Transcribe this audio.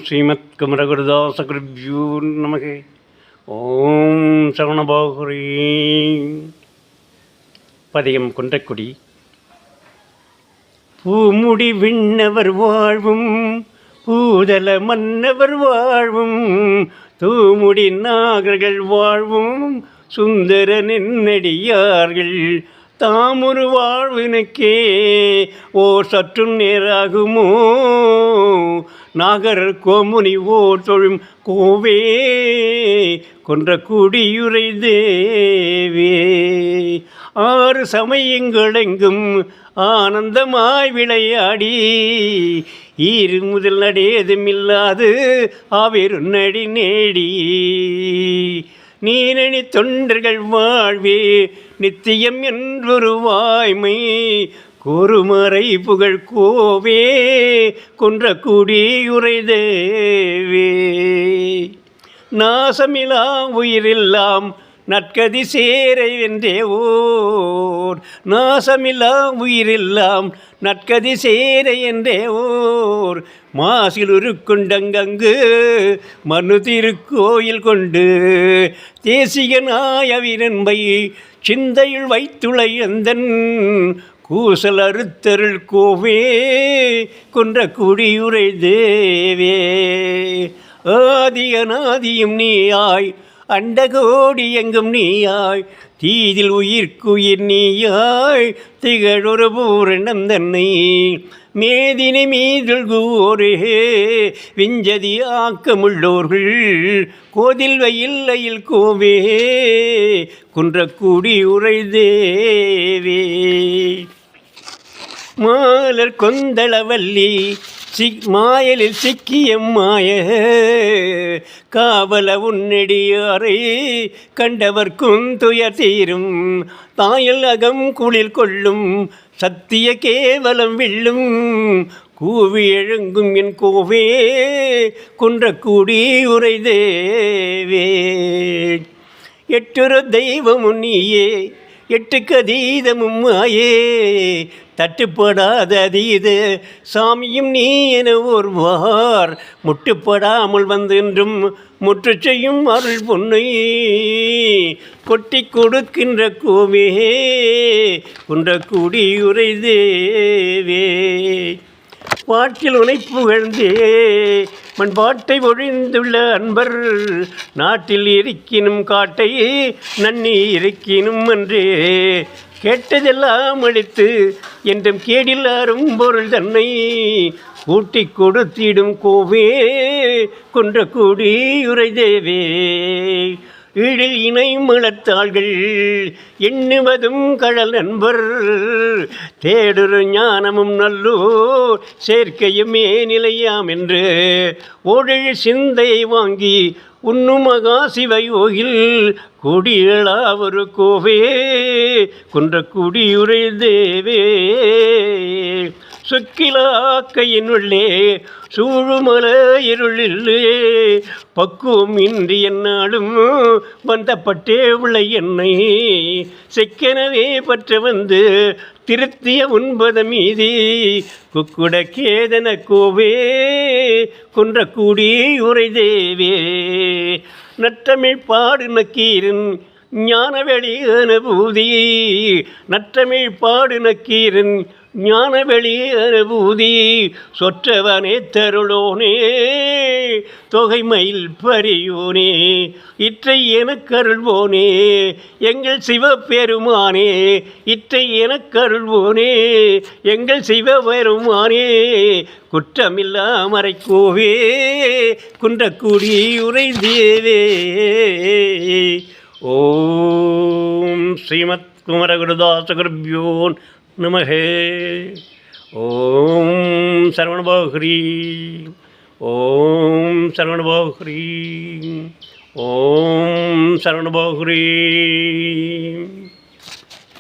ஸ்ரீமத் குமரகுருதாசகுருப்யூ நமக. ஓம் சரவணபாகுரி. பதிகம் குன்றக்குடி. பூமுடி விண்ணவர் வாழ்வும் பூதல மன்னவர் வாழ்வும் தூமுடி நாகர்கள் வாழ்வும் சுந்தர நென்னடியார்கள் தாமொரு வாழ்வினுக்கே ஓர் சற்றும் நேராகுமோ நாகரர் கோமுனி ஓர் தொழும் கோவே கொன்ற குடியுரை தேவே. ஆறு சமயங்களெங்கும் ஆனந்தமாய் விளையாடி ஈரு முதல் நடையதுமில்லாது ஆவேறு நடி நேடி நீரணி தொண்டர்கள் வாழ்வே நித்தியம் என்றொரு வாய்மை கோருமறை புகழ் கோவே கொன்ற குடியுரை தேவே. நாசமிலா உயிரெல்லாம் நற்கதி சேர என்றே ஓர் நாசமில்லா உயிரெல்லாம் நற்கதி சேர என்றே ஓர் மாசிலுரு கொண்டங்கங்கு மனு திருக்கோயில் கொண்டு தேசிகனாய வீரன்பை சிந்தையில் வைத்துளை அந்தன் கூசல் அறுத்தருள் கோவே கொன்ற குடியுரை தேவே. ஆதியநாதியும் நீயாய் அண்டகோடி எங்கும் நீயாய் தீதில் உயிர்க்குயிர் நீயாய் திகழொரு பூரணம் தன்னை மேதினை மீதுள் கூரே விஞ்சதி ஆக்கமுள்ளோர்கள் கோதில் வயல்லையில் கோவே குன்ற குடியுரை தேவே. மாலர் கொந்தளவல்லி மாயலில் சிக்கிய மாய காவல உன்னடியாரை கண்டவர்க்கும் துயர் தீரும் தாயல் அகம் குளிர் கொள்ளும் சத்திய கேவலம் வில்லும் கூவி எழுங்கும் என் கோவே குன்ற குடியுரை தேவே. எட்டுரு தெய்வமும் நீயே எட்டுக்கு அதீதமும் மாயே தட்டுப்படாத அதீத சாமியும் நீ என ஒருவார் முட்டுப்படாமல் வந்தென்றும் முற்று செய்யும் அருள் பொன்னை கொட்டி கொடுக்கின்ற கோவே குன்ற குடியுரை தேவே. பாட்டில் உனை புகழ்ந்தே மண்பாட்டை ஒழிந்துள்ள அன்பர் நாட்டில் இருக்கினும் காட்டை நன்னி இருக்கினும் அன்றே கேட்டதெல்லாம் அளித்து என்றும் கேடில்லாரும் பொருள் தன்னை கூட்டி கொடுத்திடும் கோவே கொன்ற குடியுரை தேவே. ஈழில் இணை மலத்தாள்கள் எண்ணுவதும் கழல் நண்பர் தேடுரு ஞானமும் நல்லோ சேர்க்கையுமே நிலையாம் என்று ஓழில் சிந்தையை வாங்கி உண்ணும் மகா சிவயோகில் கொடியளா ஒரு கோவே கொன்ற குடியுரை தேவே. சொக்கிலாக்கையினுள்ளே சூழுமல இருளில்லே பக்குவம் இன்றி என்னாலும் வந்தப்பட்டே உள்ள என்னை செக்கெனவே பற்ற வந்து திருத்திய உண்பத மீதி குக்குட கேதன கோவே கொன்ற குடியுரை தேவே. நற்றமிழ் பாடு நக்கீரன் ஞானவெளி அனுபூதி நற்றமிழ் பாடு நக்கீரன் ஞானவெளி அனுபூதி சொற்றவனே தருளோனே தொகை மயில் பரியோனே இற்றை எனக்கருள்வோனே எங்கள் சிவபெருமானே இற்றை எனக்கருள்வோனே எங்கள் சிவபெருமானே குற்றமில்லா மறைக்கோவே குன்ற குடியுரை தேவே. ஓம் ஸ்ரீமத் குமரகுருதாசகுருப்யூ நமக. ஓம் சரவணபாகுரி. ஓம் சரவணபாகுரி. ஓம் சரவணபாகுரி.